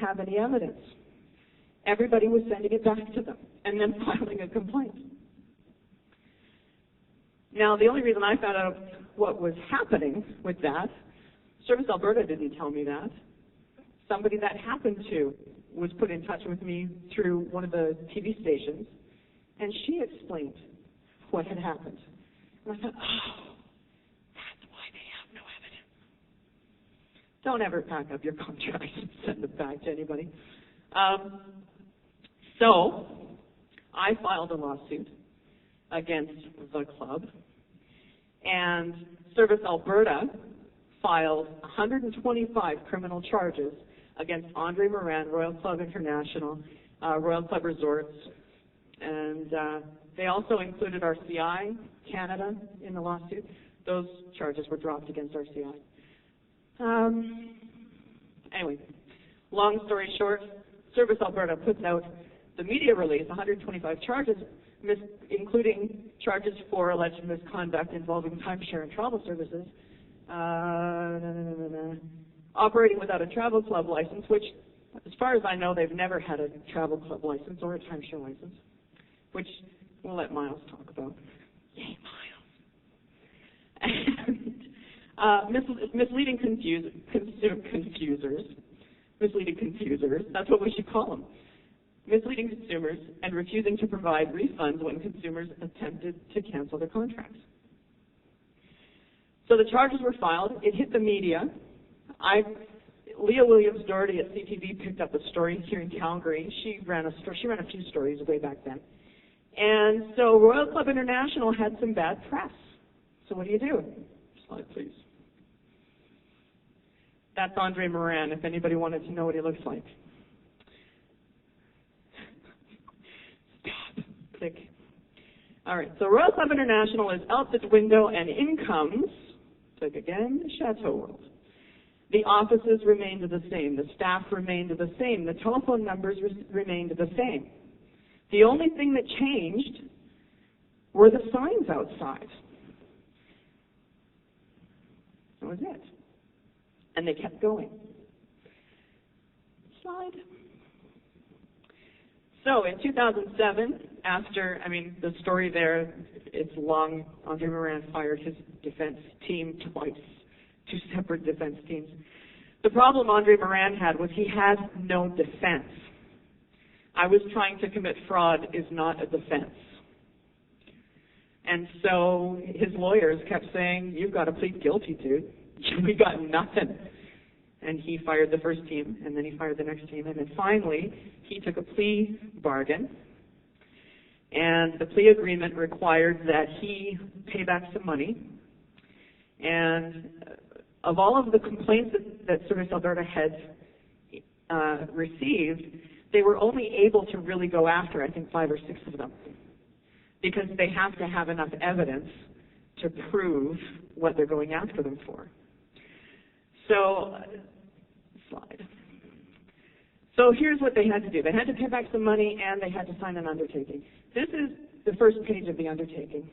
have any evidence. Everybody was sending it back to them and then filing a complaint. Now, the only reason I found out what was happening with that, Service Alberta didn't tell me that. Somebody that happened to was put in touch with me through one of the TV stations, and she explained what had happened. And I thought, oh, that's why they have no evidence. Don't ever pack up your contracts and send them back to anybody. So I filed a lawsuit against the club, and Service Alberta filed 125 criminal charges against Andre Muran, Royal Club International, Royal Club Resorts, and they also included RCI Canada in the lawsuit. Those charges were dropped against RCI. Anyway, long story short, Service Alberta puts out the media release, 125 charges, including charges for alleged misconduct involving timeshare and travel services, operating without a travel club license, which, as far as I know, they've never had a travel club license or a timeshare license, which we'll let Miles talk about. Yay, Miles. And misleading confusers, that's what we should call them. Misleading consumers and refusing to provide refunds when consumers attempted to cancel their contracts. So the charges were filed. It hit the media. Leah Williams-Doherty at CTV picked up a story here in Calgary. She ran a few stories way back then. And so Royal Club International had some bad press. So what do? Slide, please. That's Andre Muran, if anybody wanted to know what he looks like. Stop. Click. All right, so Royal Club International is out the window, and in comes, click again, Chateau World. The offices remained the same. The staff remained the same. The telephone numbers remained the same. The only thing that changed were the signs outside. That was it. And they kept going. Slide. So in 2007, the story there, it's long. Andre Muran fired his defense team twice, 2 separate defense teams. The problem Andre Muran had was he had no defense. I was trying to commit fraud is not a defense. And so his lawyers kept saying, you've got to plead guilty, dude. We got nothing. And he fired the first team, and then he fired the next team, and then finally he took a plea bargain. And the plea agreement required that he pay back some money. And of all of the complaints that Service Alberta had received, they were only able to really go after, I think, 5 or 6 of them, because they have to have enough evidence to prove what they're going after them for. So, slide. So here's what they had to do. They had to pay back some money, and they had to sign an undertaking. This is the first page of the undertaking.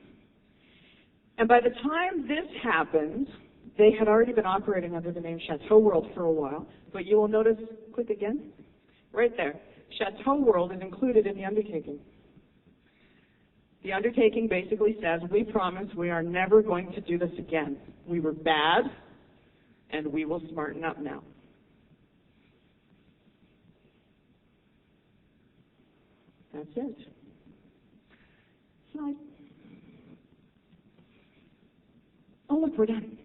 And by the time this happened, they had already been operating under the name Chateau World for a while, but you will notice, click again, right there, Chateau World is included in the undertaking. The undertaking basically says, we promise we are never going to do this again. We were bad, and we will smarten up now. That's it. Slide. Oh, look, we're done.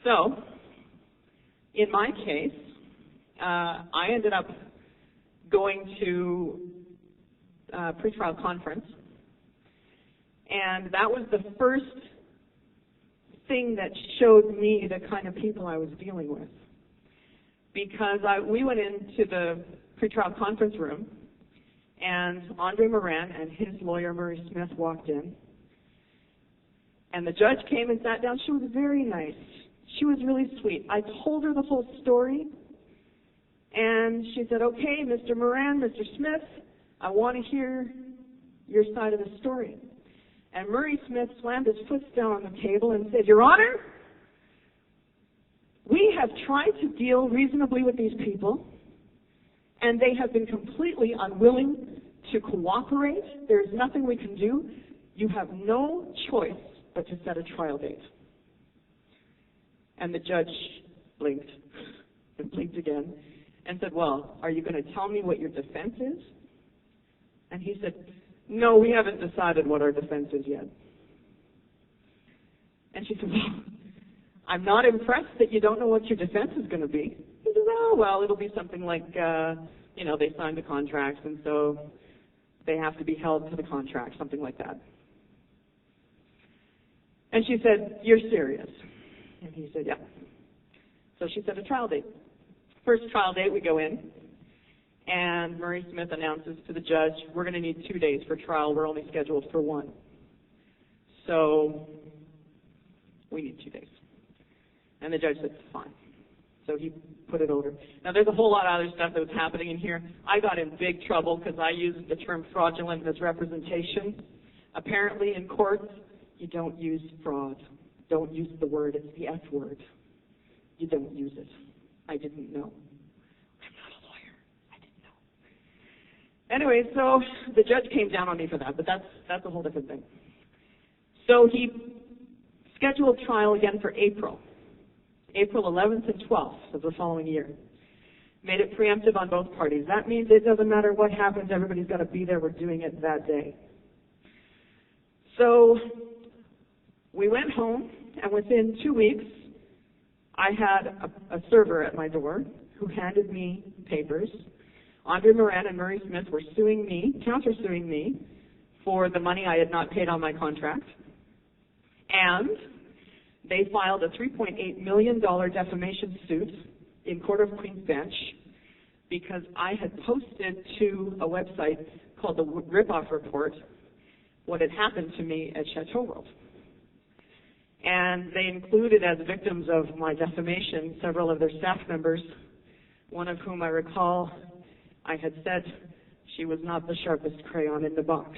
So, in my case, I ended up going to a pretrial conference, and that was the first thing that showed me the kind of people I was dealing with. Because we went into the pretrial conference room, and Andre Muran and his lawyer, Murray Smith, walked in. And the judge came and sat down. She was very nice. She was really sweet. I told her the whole story, and she said, okay, Mr. Muran, Mr. Smith, I want to hear your side of the story. And Murray Smith slammed his foot down on the table and said, Your Honor, we have tried to deal reasonably with these people. and they have been completely unwilling to cooperate. There's nothing we can do. You have no choice but to set a trial date. And the judge blinked and blinked again and said, well, are you going to tell me what your defense is? And he said, no, we haven't decided what our defense is yet. And she said, well, I'm not impressed that you don't know what your defense is going to be. He said, oh, well, it'll be something like, they signed the contract, and so they have to be held to the contract, something like that. And she said, you're serious? And he said, yeah. So she set a trial date. First trial date, we go in, and Murray Smith announces to the judge, we're going to need 2 days for trial. We're only scheduled for 1. So we need 2 days. And the judge said, fine. So he put it over. Now, there's a whole lot of other stuff that was happening in here. I got in big trouble because I used the term fraudulent misrepresentation. Apparently, in court, you don't use fraud. Don't use the word. It's the F word. You don't use it. I didn't know. I'm not a lawyer. I didn't know. Anyway, so the judge came down on me for that, but that's a whole different thing. So he scheduled trial again for April 11th and 12th of the following year. Made it preemptive on both parties. That means it doesn't matter what happens, everybody's got to be there. We're doing it that day. So we went home, and within 2 weeks, I had a server at my door who handed me papers. Andre Muran and Murray Smith were suing me, countersuing me, for the money I had not paid on my contract. And they filed a $3.8 million defamation suit in Court of Queen's Bench because I had posted to a website called the Ripoff Report what had happened to me at CHEATauWorld. And they included as victims of my defamation several of their staff members, one of whom I recall I had said she was not the sharpest crayon in the box.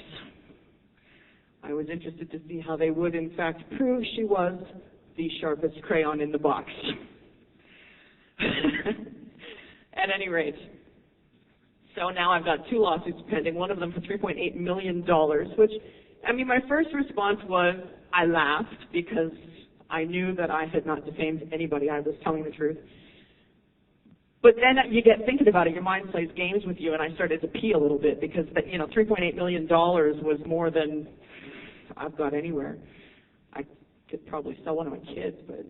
I was interested to see how they would, in fact, prove she was the sharpest crayon in the box. At any rate, so now I've got 2 lawsuits pending, one of them for $3.8 million, which, my first response was I laughed because I knew that I had not defamed anybody. I was telling the truth. But then you get thinking about it, your mind plays games with you, and I started to pee a little bit because, $3.8 million was more than I've got anywhere. I could probably sell one of my kids, but,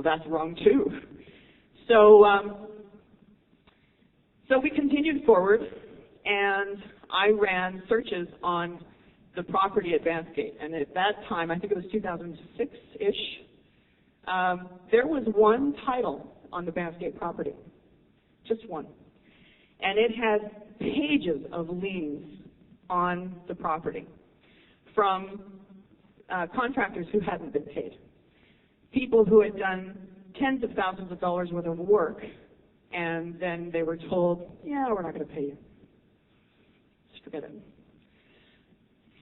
that's wrong too. So we continued forward, and I ran searches on the property at Banff. And at that time, I think it was 2006-ish, there was one title on the Banff property, just one. And it had pages of liens on the property from contractors who hadn't been paid, people who had done tens of thousands of dollars worth of work, and then they were told, yeah, we're not going to pay you. Just forget it.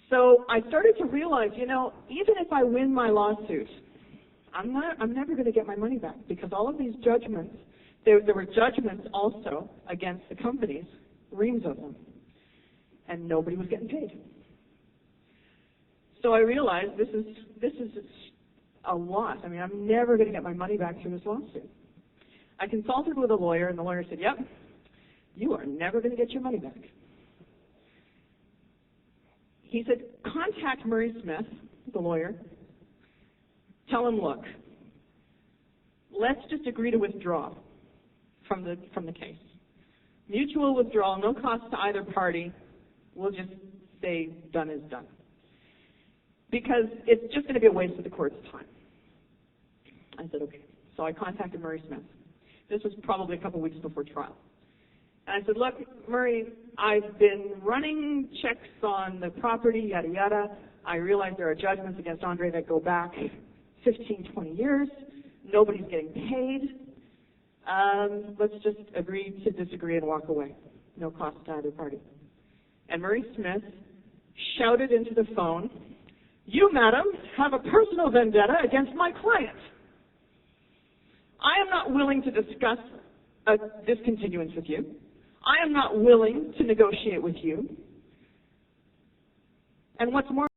So I started to realize, even if I win my lawsuit, I'm never going to get my money back because all of these judgments, there were judgments also against the companies, reams of them, and nobody was getting paid. So I realized this is a loss. I'm never going to get my money back through this lawsuit. I consulted with a lawyer, and the lawyer said, yep, you are never going to get your money back. He said, contact Murray Smith, the lawyer. Tell him, look, let's just agree to withdraw from the case. Mutual withdrawal, no cost to either party. We'll just say done is done. Because it's just going to be a waste of the court's time. I said, okay. So I contacted Murray Smith. This was probably a couple weeks before trial. And I said, look, Murray, I've been running checks on the property, yada, yada. I realize there are judgments against Andre that go back 15, 20 years. Nobody's getting paid. Let's just agree to disagree and walk away. No cost to either party. And Murray Smith shouted into the phone, you, madam, have a personal vendetta against my client. I am not willing to discuss a discontinuance with you. I am not willing to negotiate with you. And what's more